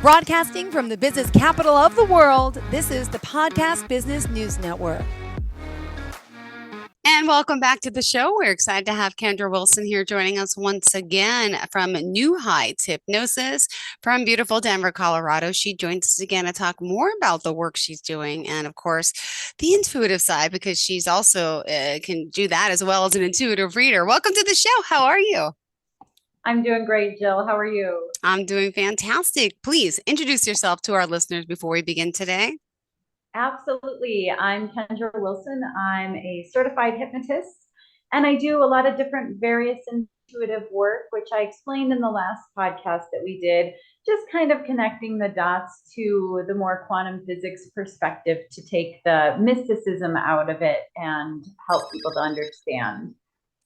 Broadcasting from the business capital of the world, this is the Podcast Business News Network. And welcome back to the show. We're excited to have Kendra Wilson here joining us once again from New Heights Hypnosis from beautiful Denver, Colorado. She joins us again to talk more about the work she's doing and, of course, the intuitive side, because she's also can do that as well as an intuitive reader. Welcome to the show. How are you? I'm doing great, Jill. How are you? I'm doing fantastic. Please introduce yourself to our listeners before we begin today. Absolutely. I'm Kendra Wilson. I'm a certified hypnotist, and I do a lot of different various intuitive work, which I explained in the last podcast that we did, just kind of connecting the dots to the more quantum physics perspective to take the mysticism out of it and help people to understand.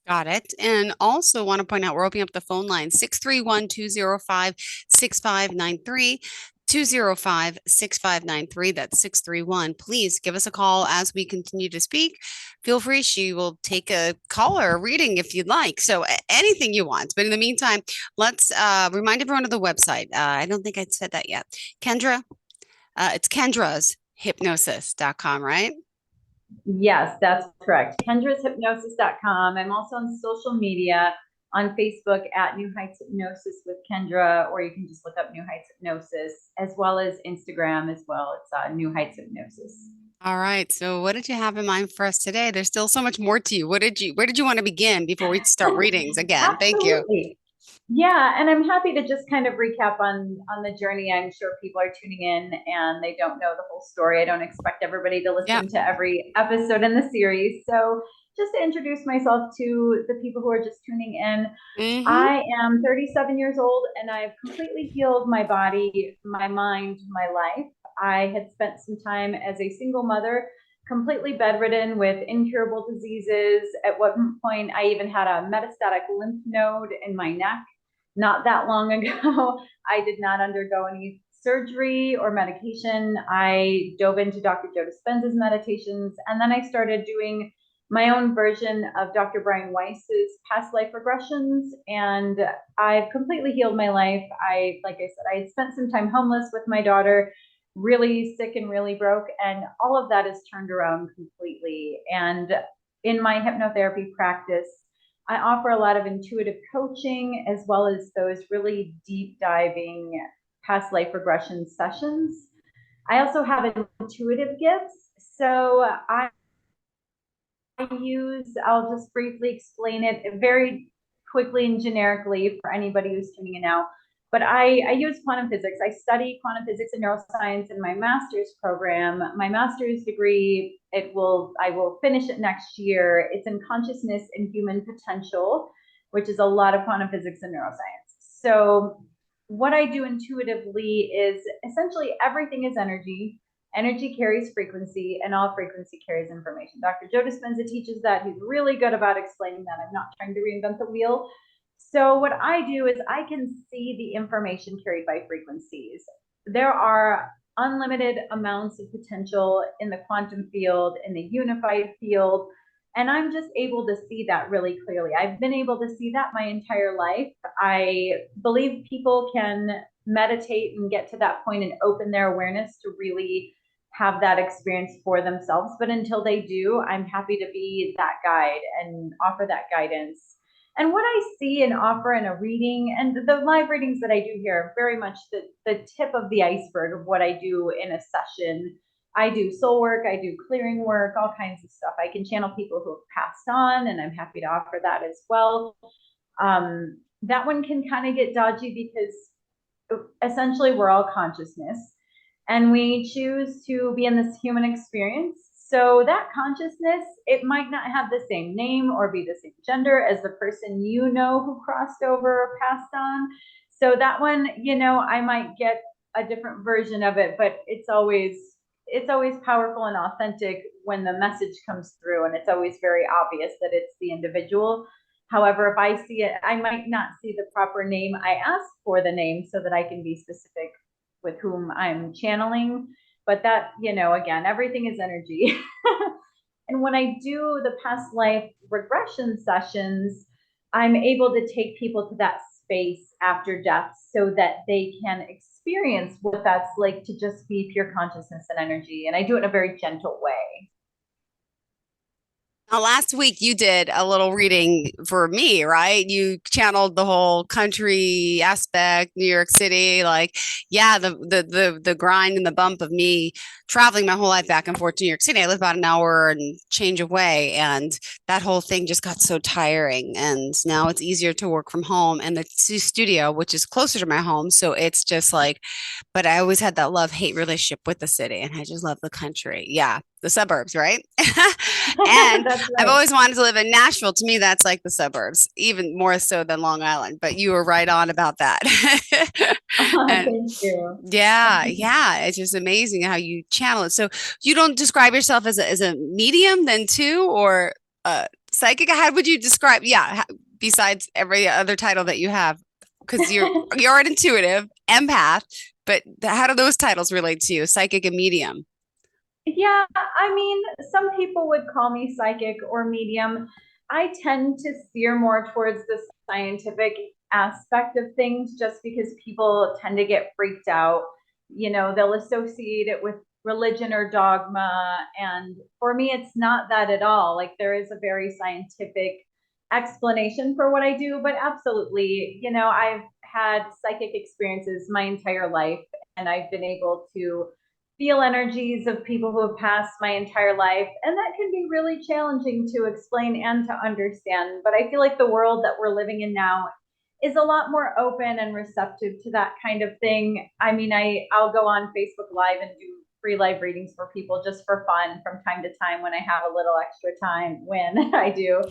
Got it. And also want to point out, we're opening up the phone line 631-205-6593. 205-6593. That's 631. Please give us a call as we continue to speak. Feel free. She will take a call or a reading if you'd like. So anything you want. But in the meantime, let's remind everyone of the website. I don't think I said that yet. Kendra, it's Kendra's hypnosis.com, right? Yes, that's correct. Kendra'sHypnosis.com. I'm also on social media on Facebook at New Heights Hypnosis with Kendra, or you can just look up New Heights Hypnosis, as well as Instagram as well. It's New Heights Hypnosis. All right. So what did you have in mind for us today? There's still so much more to you. Where did you want to begin before we start readings again? Thank you. Absolutely. Yeah, and I'm happy to just kind of recap on the journey. I'm sure people are tuning in and they don't know the whole story. I don't expect everybody to listen to every episode in the series. So just to introduce myself to the people who are just tuning in, I am 37 years old and I've completely healed my body, my mind, my life. I had spent some time as a single mother, completely bedridden with incurable diseases. At one point, I even had a metastatic lymph node in my neck. Not that long ago, I did not undergo any surgery or medication. I dove into Dr. Joe Dispenza's meditations, and then I started doing my own version of Dr. Brian Weiss's past life regressions, and I've completely healed my life. Like I said, I had spent some time homeless with my daughter, really sick and really broke, and all of that is turned around completely. And in my hypnotherapy practice, I offer a lot of intuitive coaching as well as those really deep diving past life regression sessions. I also have intuitive gifts. So I'll just briefly explain it very quickly and generically for anybody who's tuning in now. But I use quantum physics. I study quantum physics and neuroscience in my master's program. My master's degree, I will finish it next year. It's in consciousness and human potential, which is a lot of quantum physics and neuroscience. So what I do intuitively is essentially everything is energy. Energy carries frequency, and all frequency carries information. Dr. Joe Dispenza teaches that. He's really good about explaining that. I'm not trying to reinvent the wheel. So what I do is I can see the information carried by frequencies. There are unlimited amounts of potential in the quantum field, in the unified field, and I'm just able to see that really clearly. I've been able to see that my entire life. I believe people can meditate and get to that point and open their awareness to really have that experience for themselves. But until they do, I'm happy to be that guide and offer that guidance. And what I see and offer in a reading, and the live readings that I do here are very much the tip of the iceberg of what I do in a session. I do soul work, I do clearing work, all kinds of stuff. I can channel people who have passed on, and I'm happy to offer that as well. That one can kind of get dodgy because essentially we're all consciousness and we choose to be in this human experience. So that consciousness, it might not have the same name or be the same gender as the person you know who crossed over or passed on. So that one, I might get a different version of it, but it's always powerful and authentic when the message comes through, and it's always very obvious that it's the individual. However, if I see it, I might not see the proper name. I ask for the name so that I can be specific with whom I'm channeling. But that, again, everything is energy. And when I do the past life regression sessions, I'm able to take people to that space after death so that they can experience what that's like to just be pure consciousness and energy. And I do it in a very gentle way. Now, last week you did a little reading for me, right? You channeled the whole country aspect, New York City, like, yeah, the grind and the bump of me traveling my whole life back and forth to New York City. I live about an hour and change away, and that whole thing just got so tiring. And now it's easier to work from home, and the studio, which is closer to my home, so it's just like, but I always had that love-hate relationship with the city, and I just love the country. Yeah, the suburbs, right? And That's I've right. always wanted to live in Nashville. To me, that's like the suburbs, even more so than Long Island. But you were right on about that. And Thank you. yeah, it's just amazing how you channel it. So you don't describe yourself as a medium then too, or psychic? How would you describe? Yeah, besides every other title that you have, because you're an intuitive empath. But how do those titles relate to you, psychic and medium? Yeah, I mean, some people would call me psychic or medium. I tend to steer more towards the scientific aspect of things just because people tend to get freaked out. They'll associate it with religion or dogma. And for me, it's not that at all. Like, there is a very scientific explanation for what I do, but absolutely, I've had psychic experiences my entire life, and I've been able to feel energies of people who have passed my entire life. And that can be really challenging to explain and to understand. But I feel like the world that we're living in now is a lot more open and receptive to that kind of thing. I mean, I'll go on Facebook Live and do free live readings for people just for fun from time to time when I have a little extra time, when I do.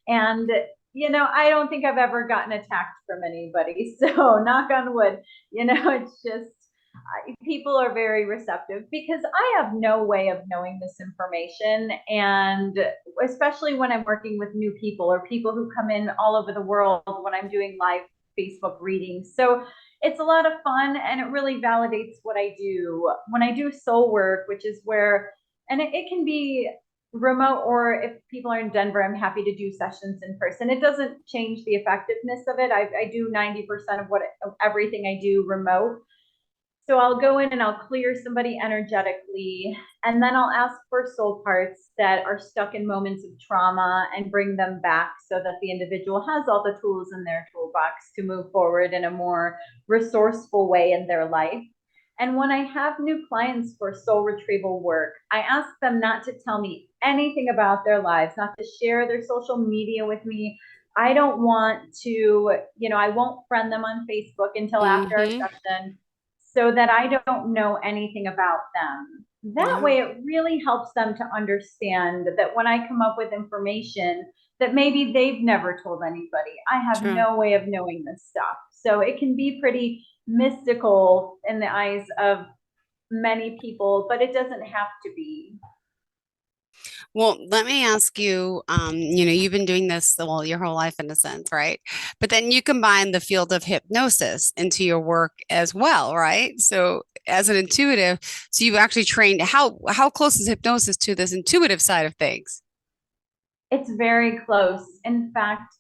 And I don't think I've ever gotten attacked from anybody. So knock on wood, it's just people are very receptive because I have no way of knowing this information. And especially when I'm working with new people or people who come in all over the world when I'm doing live Facebook readings. So it's a lot of fun, and it really validates what I do. When I do soul work, which is where, and it can be remote, or if people are in Denver, I'm happy to do sessions in person. It doesn't change the effectiveness of it. I do 90% of everything I do remote. So I'll go in and I'll clear somebody energetically, and then I'll ask for soul parts that are stuck in moments of trauma and bring them back so that the individual has all the tools in their toolbox to move forward in a more resourceful way in their life. And when I have new clients for soul retrieval work, I ask them not to tell me anything about their lives, not to share their social media with me. I don't want to, I won't friend them on Facebook until after our Mm-hmm. session, so that I don't know anything about them. That Yeah, way, it really helps them to understand that when I come up with information that maybe they've never told anybody, I have true. no way of knowing this stuff. So it can be pretty mystical in the eyes of many people, but it doesn't have to be. Well, let me ask you, you've been doing this, well, your whole life in a sense, right? But then you combine the field of hypnosis into your work as well, right? So as an intuitive, so you actually trained, how close is hypnosis to this intuitive side of things? It's very close. In fact,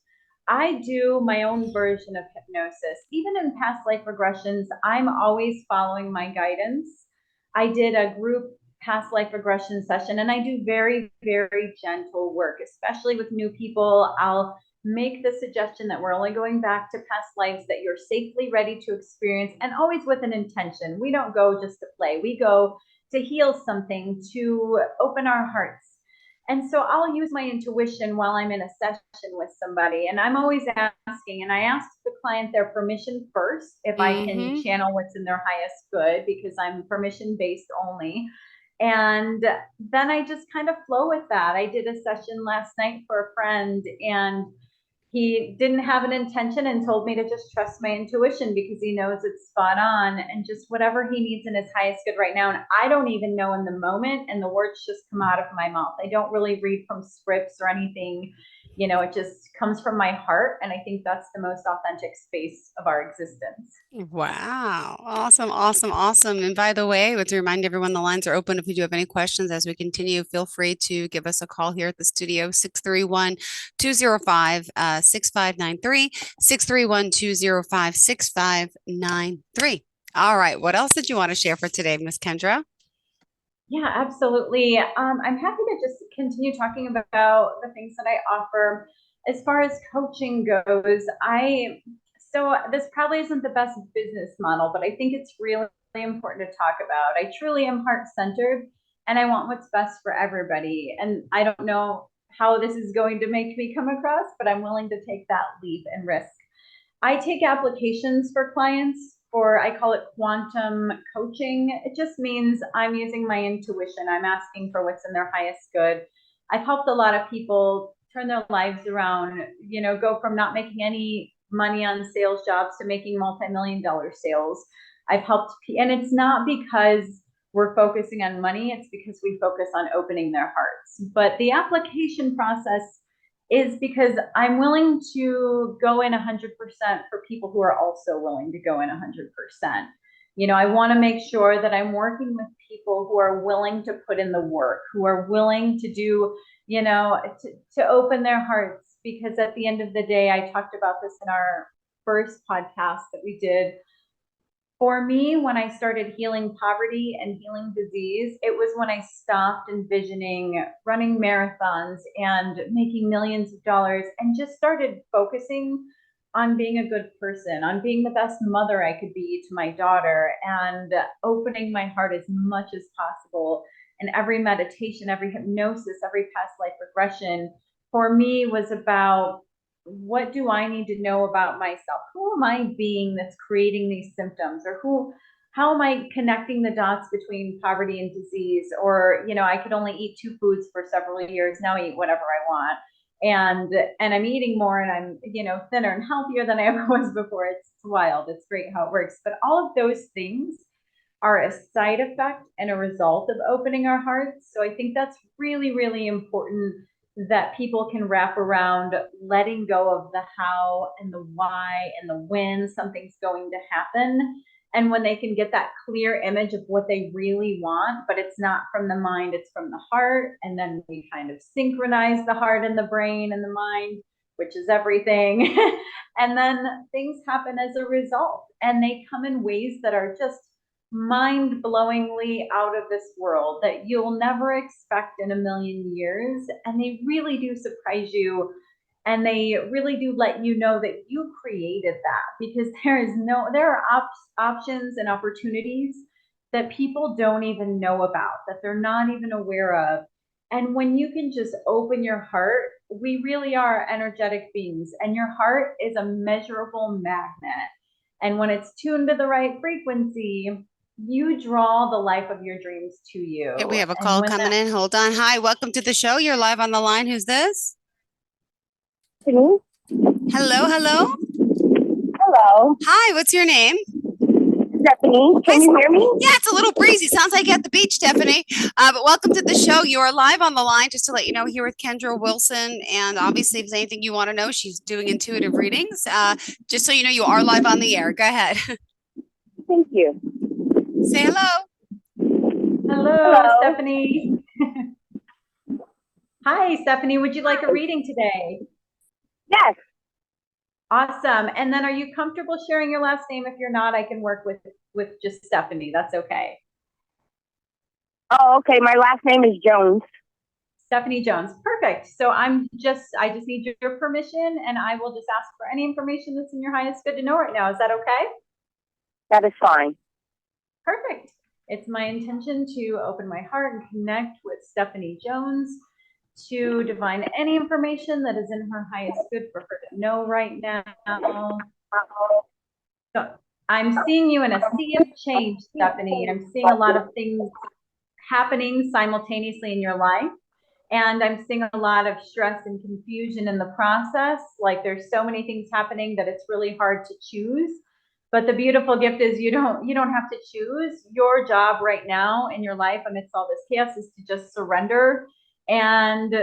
I do my own version of hypnosis. Even in past life regressions, I'm always following my guidance. I did a group past life regression session, and I do very, very gentle work, especially with new people. I'll make the suggestion that we're only going back to past lives that you're safely ready to experience, and always with an intention. We don't go just to play, we go to heal something, to open our hearts. And so I'll use my intuition while I'm in a session with somebody. And I'm always asking, and I ask the client their permission first if I can Mm-hmm. channel what's in their highest good, because I'm permission based only. And then I just kind of flow with that. I did a session last night for a friend, and he didn't have an intention and told me to just trust my intuition because he knows it's spot on, and just whatever he needs in his highest good right now. And I don't even know in the moment, and the words just come out of my mouth. I don't really read from scripts or anything. It just comes from my heart. And I think that's the most authentic space of our existence. Wow. Awesome. Awesome. Awesome. And by the way, to remind everyone, the lines are open. If you do have any questions as we continue, feel free to give us a call here at the studio, 631-205 6593, 631-205-6593. All right. What else did you want to share for today, Miss Kendra? Yeah, absolutely. I'm happy to just continue talking about the things that I offer. As far as coaching goes, so this probably isn't the best business model, but I think it's really important to talk about. I truly am heart-centered and I want what's best for everybody. And I don't know how this is going to make me come across, but I'm willing to take that leap and risk. I take applications for clients for, I call it quantum coaching. It just means I'm using my intuition. I'm asking for what's in their highest good. I've helped a lot of people turn their lives around, go from not making any money on sales jobs to making multi-million-dollar sales. I've helped, and it's not because we're focusing on money, it's because we focus on opening their hearts. But the application process is because I'm willing to go in 100% for people who are also willing to go in 100%. I want to make sure that I'm working with people who are willing to put in the work, who are willing to do, to open their hearts. Because at the end of the day, I talked about this in our first podcast that we did. For me, when I started healing poverty and healing disease, it was when I stopped envisioning running marathons and making millions of dollars and just started focusing on being a good person, on being the best mother I could be to my daughter, and opening my heart as much as possible. And every meditation, every hypnosis, every past life regression for me was about, what do I need to know about myself? Who am I being that's creating these symptoms? Or how am I connecting the dots between poverty and disease? Or, I could only eat 2 foods for several years. Now I eat whatever I want. And I'm eating more and I'm, thinner and healthier than I ever was before. It's wild. It's great how it works. But all of those things are a side effect and a result of opening our hearts. So I think that's really, really important, that people can wrap around letting go of the how and the why and the when something's going to happen. And when they can get that clear image of what they really want, but it's not from the mind, it's from the heart. And then we kind of synchronize the heart and the brain and the mind, which is everything. And then things happen as a result. And they come in ways that are just mind-blowingly out of this world that you'll never expect in a million years. And they really do surprise you. And they really do let you know that you created that, because there are options and opportunities that people don't even know about, that they're not even aware of. And when you can just open your heart, we really are energetic beings, and your heart is a measurable magnet. And when it's tuned to the right frequency, you draw the life of your dreams to you. Okay, we have a call coming in. Hold on. Hi, welcome to the show. You're live on the line. Who's this? Hello. Hello, hello. Hello. Hi, what's your name? Stephanie. Can you hear me? Yeah, it's a little breezy. Sounds like you're at the beach, Stephanie. But welcome to the show. You are live on the line, just to let you know, here with Kendra Wilson. And obviously, if there's anything you want to know, she's doing intuitive readings. Just so you know, you are live on the air. Go ahead. Thank you. Say hello. Hello. Stephanie. Hi, Stephanie. Would you like a reading today? Yes. Awesome. And then are you comfortable sharing your last name? If you're not, I can work with just Stephanie. That's okay. Oh, okay. My last name is Jones. Stephanie Jones. Perfect. So I just need your permission, and I will just ask for any information that's in your highest good to know right now. Is that okay? That is fine. Perfect. It's my intention to open my heart and connect with Stephanie Jones to divine any information that is in her highest good for her to know right now. So I'm seeing you in a sea of change, Stephanie, and I'm seeing a lot of things happening simultaneously in your life. And I'm seeing a lot of stress and confusion in the process. Like, there's so many things happening that it's really hard to choose. But the beautiful gift is you don't have to choose. Your job right now in your life amidst all this chaos is to just surrender and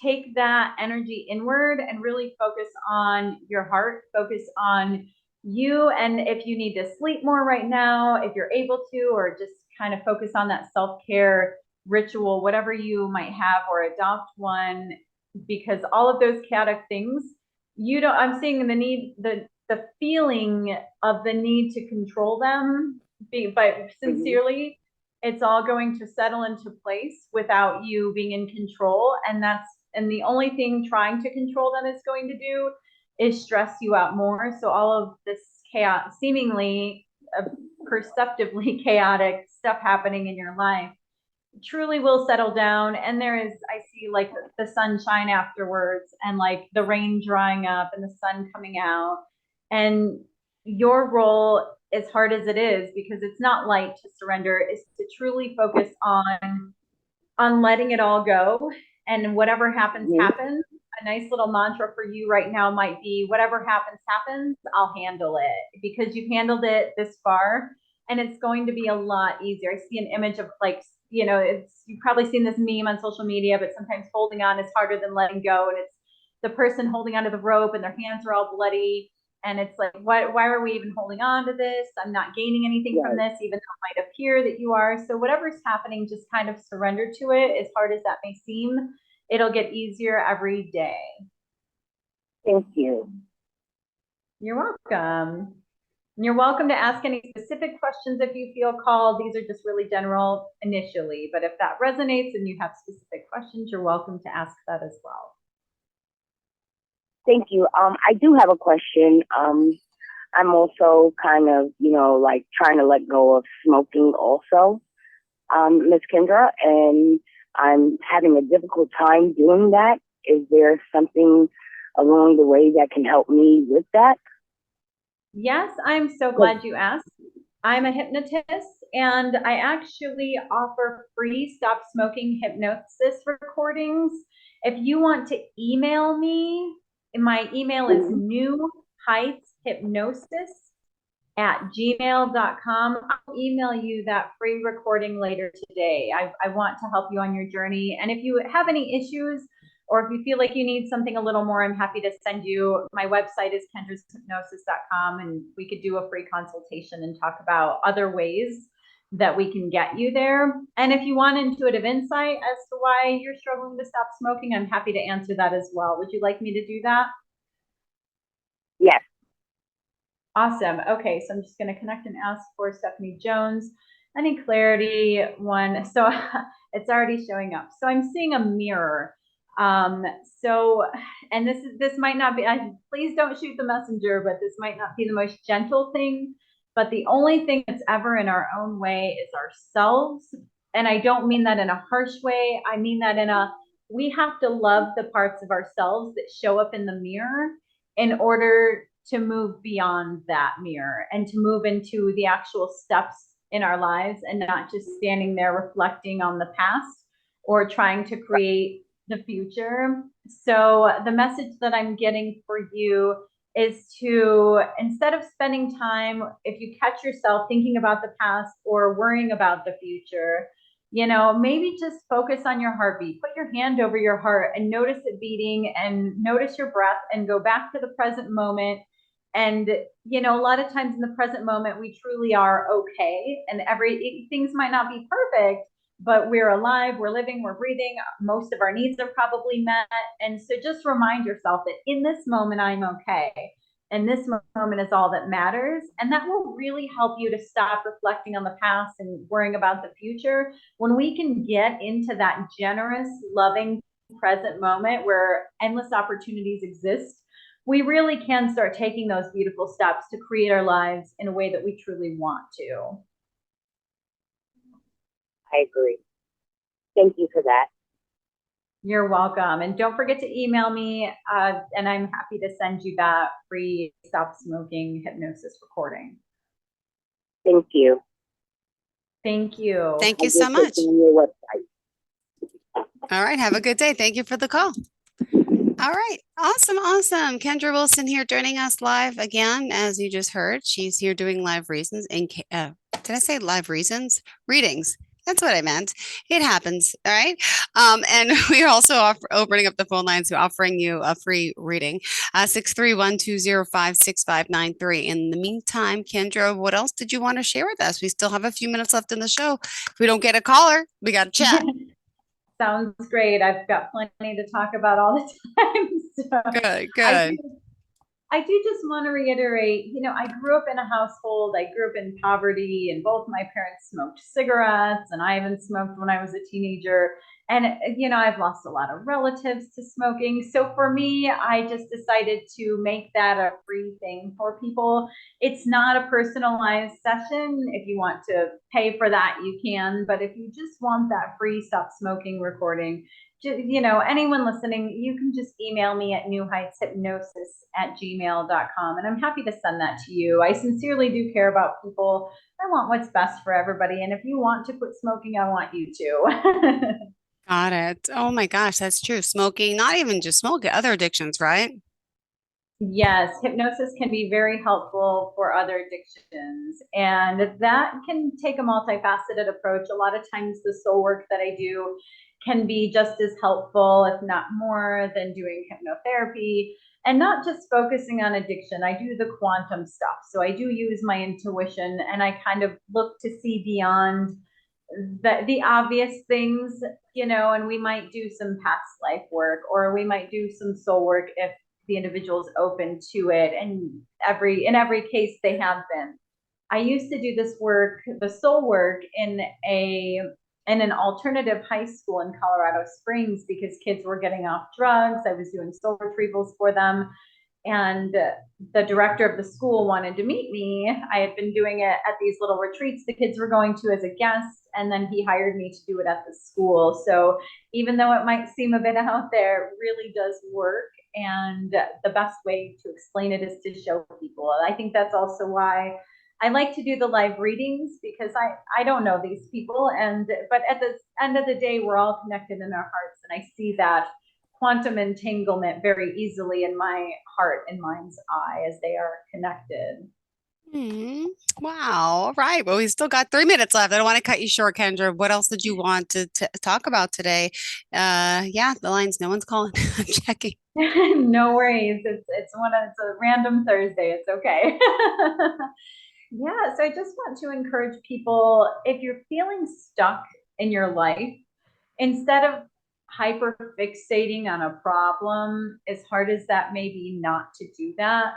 take that energy inward and really focus on your heart, focus on you. And if you need to sleep more right now, if you're able to, or just kind of focus on that self-care ritual, whatever you might have, or adopt one, because all of those chaotic things, I'm seeing the feeling of the need to control them, but sincerely, it's all going to settle into place without you being in control. And the only thing trying to control them is going to do is stress you out more. So all of this chaos, seemingly perceptively chaotic stuff happening in your life, truly will settle down. And I see like the sunshine afterwards, and like the rain drying up and the sun coming out. And your role, as hard as it is, because it's not light to surrender, is to truly focus on letting it all go. And whatever happens, happens. A nice little mantra for you right now might be, whatever happens, happens, I'll handle it, because you've handled it this far, and it's going to be a lot easier. I see an image of like, you've probably seen this meme on social media, but sometimes holding on is harder than letting go. And it's the person holding onto the rope and their hands are all bloody. And it's like, why are we even holding on to this? I'm not gaining anything from this, even though it might appear that you are. So whatever's happening, just kind of surrender to it, as hard as that may seem. It'll get easier every day. Thank you. You're welcome. You're welcome to ask any specific questions if you feel called. These are just really general initially, but if that resonates and you have specific questions, you're welcome to ask that as well. Thank you. I do have a question. I'm also kind of, like trying to let go of smoking also, Miss Kendra, and I'm having a difficult time doing that. Is there something along the way that can help me with that? Yes, I'm so glad you asked. I'm a hypnotist, and I actually offer free stop smoking hypnosis recordings. If you want to email me, my email is newheightshypnosis@gmail.com. I'll email you that free recording later today. I want to help you on your journey. And if you have any issues, or if you feel like you need something a little more, I'm happy to send you. My website is kendrashypnosis.com, and we could do a free consultation and talk about other ways that we can get you there. And if you want intuitive insight as to why you're struggling to stop smoking, I'm happy to answer that as well. Would you like me to do that? Yes. Awesome. Okay, so I'm just going to connect and ask for Stephanie Jones. Any clarity? One. So it's already showing up. So I'm seeing a mirror. And this might not be, please don't shoot the messenger, but this might not be the most gentle thing, but the only thing that's ever in our own way is ourselves. And I don't mean that in a harsh way. I mean that we have to love the parts of ourselves that show up in the mirror in order to move beyond that mirror and to move into the actual steps in our lives, and not just standing there reflecting on the past or trying to create the future. So the message that I'm getting for you is to, instead of spending time, if you catch yourself thinking about the past or worrying about the future, maybe just focus on your heartbeat. Put your hand over your heart and notice it beating, and notice your breath, and go back to the present moment. And, a lot of times in the present moment, we truly are okay. And things might not be perfect, but we're alive, we're living, we're breathing. Most of our needs are probably met. And so just remind yourself that in this moment, I'm okay. And this moment is all that matters. And that will really help you to stop reflecting on the past and worrying about the future. When we can get into that generous, loving present moment where endless opportunities exist, we really can start taking those beautiful steps to create our lives in a way that we truly want to. I agree. Thank you for that. You're welcome. And don't forget to email me, and I'm happy to send you that free stop smoking hypnosis recording. Thank you. Thank you. Thank you so much. Your website. All right. Have a good day. Thank you for the call. All right. Awesome. Awesome. Kendra Wilson here joining us live again. As you just heard, she's here doing live reasons. Did I say live reasons? Readings. That's what I meant. It happens. All right. And we are also opening up the phone lines, offering you a free reading. 631-205-6593. In the meantime, Kendra, what else did you want to share with us? We still have a few minutes left in the show. If we don't get a caller, we got to chat. Sounds great. I've got plenty to talk about all the time. So Good. I do just want to reiterate, I grew up in a household, I grew up in poverty, and both my parents smoked cigarettes, and I even smoked when I was a teenager. And, I've lost a lot of relatives to smoking. So for me, I just decided to make that a free thing for people. It's not a personalized session. If you want to pay for that, you can. But if you just want that free stop smoking recording, anyone listening, you can just email me at newheightshypnosis@gmail.com, and I'm happy to send that to you. I sincerely do care about people. I want what's best for everybody. And if you want to quit smoking, I want you to. Got it. Oh my gosh, that's true. Smoking, not even just smoking, other addictions, right? Yes, hypnosis can be very helpful for other addictions, and that can take a multifaceted approach. A lot of times the soul work that I do can be just as helpful, if not more, than doing hypnotherapy, and not just focusing on addiction. I do the quantum stuff. So I do use my intuition, and I kind of look to see beyond the obvious things, and we might do some past life work, or we might do some soul work if the individual's open to it. And in every case they have been. I used to do this work, the soul work, in an alternative high school in Colorado Springs, because kids were getting off drugs. I was doing soul retrievals for them. And the director of the school wanted to meet me. I had been doing it at these little retreats the kids were going to as a guest, and then he hired me to do it at the school. So even though it might seem a bit out there, it really does work. And the best way to explain it is to show people. I think that's also why I like to do the live readings, because I don't know these people. But at the end of the day, we're all connected in our hearts. And I see that quantum entanglement very easily in my heart and mind's eye as they are connected. Wow. All right. Well, we still got 3 minutes left. I don't want to cut you short, Kendra. What else did you want to talk about today? The lines, no one's calling. I'm checking. No worries. It's a random Thursday. It's okay. Yeah. So I just want to encourage people, if you're feeling stuck in your life, instead of hyper fixating on a problem, as hard as that may be not to do that,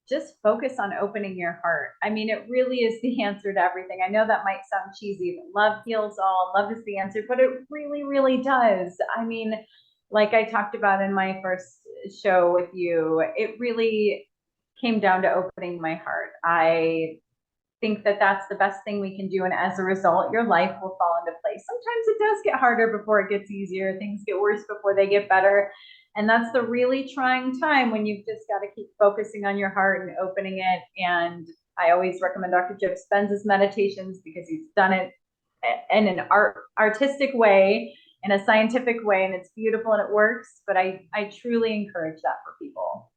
just focus on opening your heart. I mean, it really is the answer to everything. I know that might sound cheesy, but love heals all. Love is the answer, but it really, really does. I mean, like I talked about in my first show with you, it really came down to opening my heart. I think that that's the best thing we can do. And as a result, your life will fall into place. Sometimes it does get harder before it gets easier. Things get worse before they get better. And that's the really trying time, when you've just got to keep focusing on your heart and opening it. And I always recommend Dr. Joe Dispenza's meditations, because he's done it in an artistic way, in a scientific way, and it's beautiful and it works. But I truly encourage that for people.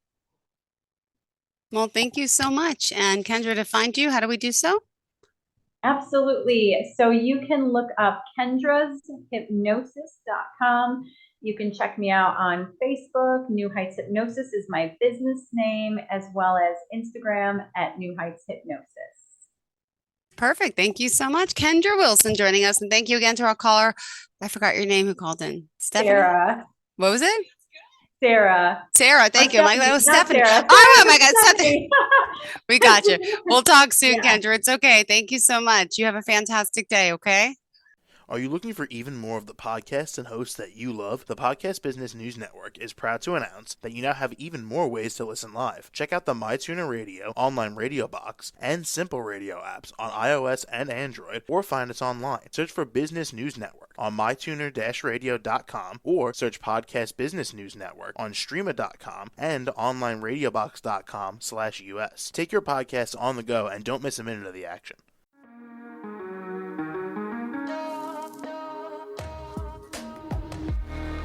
Well, thank you so much. And Kendra, to find you, how do we do so? Absolutely. So you can look up kendrashypnosis.com. You can check me out on Facebook. New Heights Hypnosis is my business name, as well as Instagram at New Heights Hypnosis. Perfect. Thank you so much. Kendra Wilson joining us. And thank you again to our caller. I forgot your name who called in. Stephanie? Sarah. What was it? Sarah. Thank you. Stephanie, That was Stephanie. Sarah. Oh my God, Stephanie. We got you. We'll talk soon, Yeah. Kendra. It's okay. Thank you so much. You have a fantastic day, okay? Are you looking for even more of the podcasts and hosts that you love? The Podcast Business News Network is proud to announce that you now have even more ways to listen live. Check out the MyTuner Radio, online radio box, and Simple Radio apps on iOS and Android, or find us online. Search for Business News Network on mytuner-radio.com, or search Podcast Business News Network on streama.com and onlineradiobox.com/US. Take your podcast on the go and don't miss a minute of the action.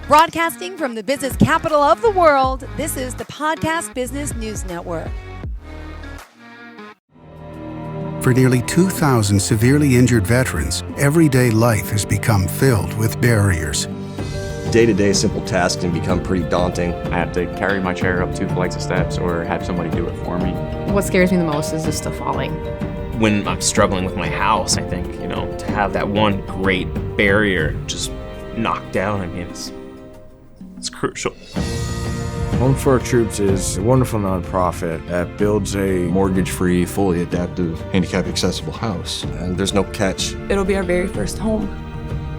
Broadcasting from the business capital of the world, this is the Podcast Business News Network. For nearly 2,000 severely injured veterans, everyday life has become filled with barriers. Day-to-day simple tasks can become pretty daunting. I have to carry my chair up 2 flights of steps or have somebody do it for me. What scares me the most is just the falling. When I'm struggling with my house, I think, to have that one great barrier just knocked down, it's crucial. Home for Our Troops is a wonderful nonprofit that builds a mortgage-free, fully adaptive, handicap-accessible house. And there's no catch. It'll be our very first home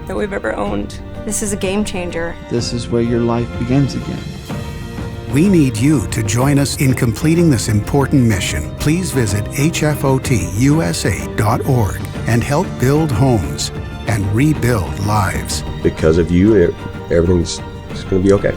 that we've ever owned. This is a game changer. This is where your life begins again. We need you to join us in completing this important mission. Please visit hfotusa.org and help build homes and rebuild lives. Because of you, everything's going to be okay.